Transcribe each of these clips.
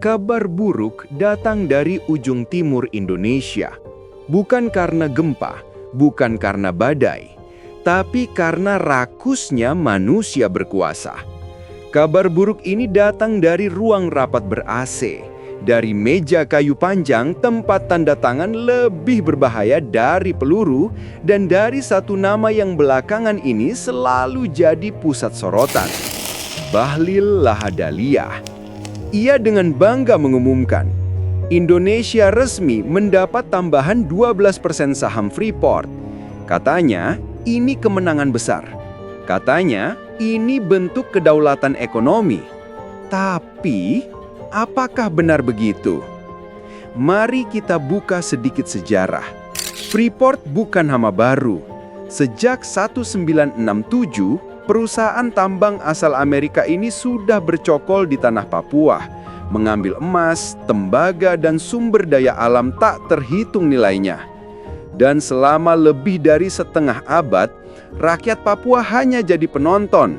Kabar buruk datang dari ujung timur Indonesia. Bukan karena gempa, bukan karena badai, tapi karena rakusnya manusia berkuasa. Kabar buruk ini datang dari ruang rapat ber-AC, dari meja kayu panjang tempat tanda tangan lebih berbahaya dari peluru, dan dari satu nama yang belakangan ini selalu jadi pusat sorotan. Bahlil Lahadalia. Ia dengan bangga mengumumkan, Indonesia resmi mendapat tambahan 12% saham Freeport. Katanya, ini kemenangan besar. Katanya, ini bentuk kedaulatan ekonomi. Tapi, apakah benar begitu? Mari kita buka sedikit sejarah. Freeport bukan hama baru. Sejak 1967, perusahaan tambang asal Amerika ini sudah bercokol di tanah Papua, mengambil emas, tembaga, dan sumber daya alam tak terhitung nilainya. Dan selama lebih dari setengah abad, rakyat Papua hanya jadi penonton.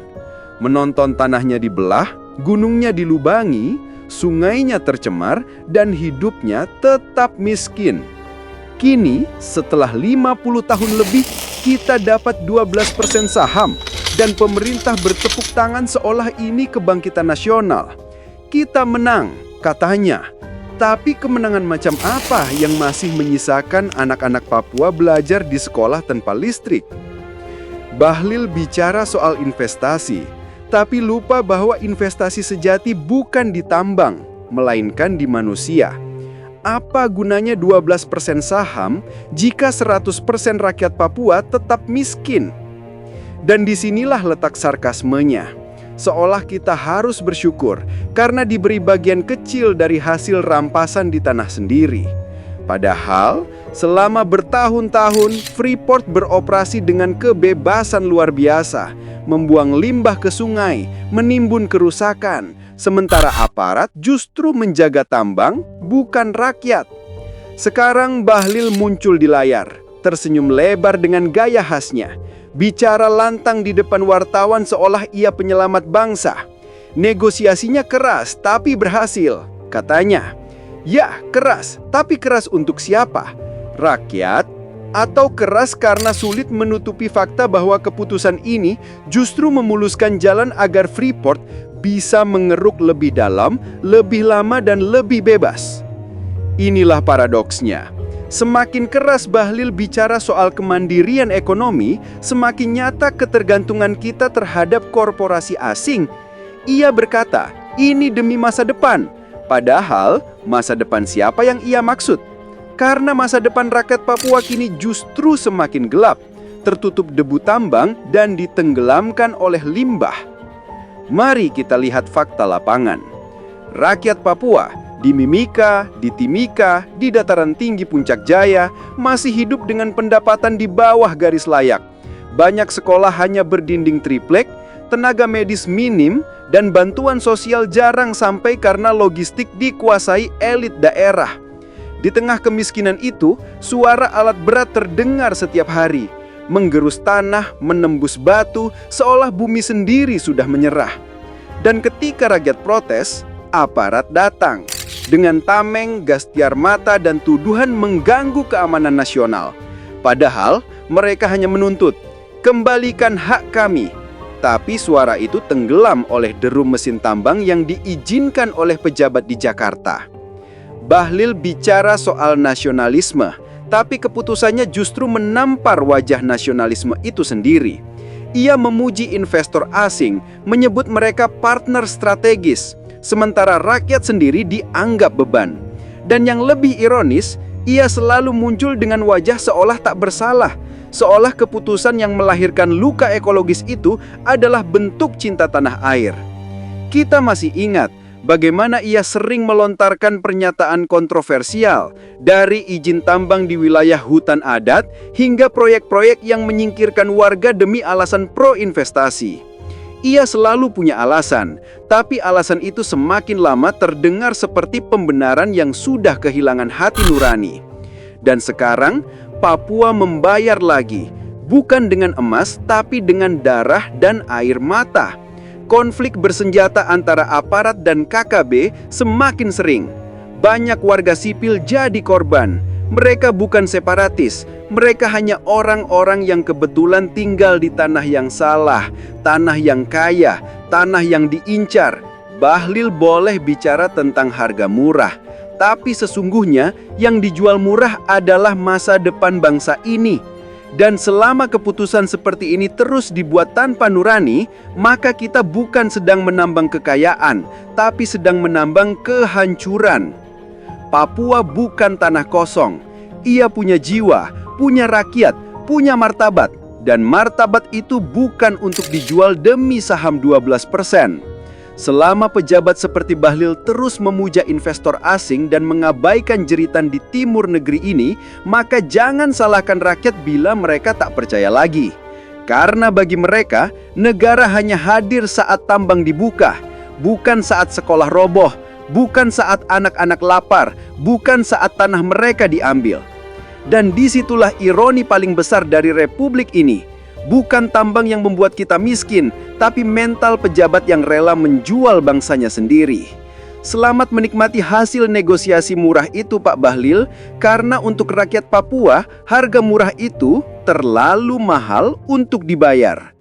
Menonton tanahnya dibelah, gunungnya dilubangi, sungainya tercemar, dan hidupnya tetap miskin. Kini, setelah 50 tahun lebih, kita dapat 12% saham. Dan pemerintah bertepuk tangan seolah ini kebangkitan nasional. Kita menang, katanya. Tapi kemenangan macam apa yang masih menyisakan anak-anak Papua belajar di sekolah tanpa listrik? Bahlil bicara soal investasi, tapi lupa bahwa investasi sejati bukan di tambang, melainkan di manusia. Apa gunanya 12% saham jika 100% rakyat Papua tetap miskin? Dan disinilah letak sarkasmenya. Seolah kita harus bersyukur karena diberi bagian kecil dari hasil rampasan di tanah sendiri. Padahal, selama bertahun-tahun, Freeport beroperasi dengan kebebasan luar biasa, membuang limbah ke sungai, menimbun kerusakan, sementara aparat justru menjaga tambang, bukan rakyat. Sekarang Bahlil muncul di layar, tersenyum lebar dengan gaya khasnya. Bicara lantang di depan wartawan seolah ia penyelamat bangsa. Negosiasinya keras tapi berhasil, katanya. Ya, keras, tapi keras untuk siapa? Rakyat? Atau keras karena sulit menutupi fakta bahwa keputusan ini justru memuluskan jalan agar Freeport bisa mengeruk lebih dalam, lebih lama, dan lebih bebas? Inilah paradoksnya. Semakin keras Bahlil bicara soal kemandirian ekonomi, semakin nyata ketergantungan kita terhadap korporasi asing. Ia berkata, ini demi masa depan. Padahal, masa depan siapa yang ia maksud? Karena masa depan rakyat Papua kini justru semakin gelap, tertutup debu tambang dan ditenggelamkan oleh limbah. Mari kita lihat fakta lapangan. Rakyat Papua di Mimika, di Timika, di dataran tinggi Puncak Jaya, masih hidup dengan pendapatan di bawah garis layak. Banyak sekolah hanya berdinding triplek, tenaga medis minim, dan bantuan sosial jarang sampai karena logistik dikuasai elit daerah. Di tengah kemiskinan itu, suara alat berat terdengar setiap hari, menggerus tanah, menembus batu, seolah bumi sendiri sudah menyerah. Dan ketika rakyat protes, aparat datang. Dengan tameng, gas tiar mata, dan tuduhan mengganggu keamanan nasional. Padahal, mereka hanya menuntut, kembalikan hak kami. Tapi suara itu tenggelam oleh deru mesin tambang yang diizinkan oleh pejabat di Jakarta. Bahlil bicara soal nasionalisme, tapi keputusannya justru menampar wajah nasionalisme itu sendiri. Ia memuji investor asing, menyebut mereka partner strategis, sementara rakyat sendiri dianggap beban. Dan yang lebih ironis, ia selalu muncul dengan wajah seolah tak bersalah, seolah keputusan yang melahirkan luka ekologis itu adalah bentuk cinta tanah air. Kita masih ingat bagaimana ia sering melontarkan pernyataan kontroversial, dari izin tambang di wilayah hutan adat hingga proyek-proyek yang menyingkirkan warga demi alasan pro-investasi. Ia selalu punya alasan, tapi alasan itu semakin lama terdengar seperti pembenaran yang sudah kehilangan hati nurani. Dan sekarang, Papua membayar lagi, bukan dengan emas, tapi dengan darah dan air mata. Konflik bersenjata antara aparat dan KKB semakin sering. Banyak warga sipil jadi korban. Mereka bukan separatis, mereka hanya orang-orang yang kebetulan tinggal di tanah yang salah, tanah yang kaya, tanah yang diincar. Bahlil boleh bicara tentang harga murah, tapi sesungguhnya yang dijual murah adalah masa depan bangsa ini. Dan selama keputusan seperti ini terus dibuat tanpa nurani, maka kita bukan sedang menambang kekayaan, tapi sedang menambang kehancuran. Papua bukan tanah kosong. Ia punya jiwa, punya rakyat, punya martabat. Dan martabat itu bukan untuk dijual demi saham 12%. Selama pejabat seperti Bahlil terus memuja investor asing dan mengabaikan jeritan di timur negeri ini, maka jangan salahkan rakyat bila mereka tak percaya lagi. Karena bagi mereka, negara hanya hadir saat tambang dibuka, bukan saat sekolah roboh, bukan saat anak-anak lapar, bukan saat tanah mereka diambil. Dan disitulah ironi paling besar dari republik ini. Bukan tambang yang membuat kita miskin, tapi mental pejabat yang rela menjual bangsanya sendiri. Selamat menikmati hasil negosiasi murah itu, Pak Bahlil, karena untuk rakyat Papua, harga murah itu terlalu mahal untuk dibayar.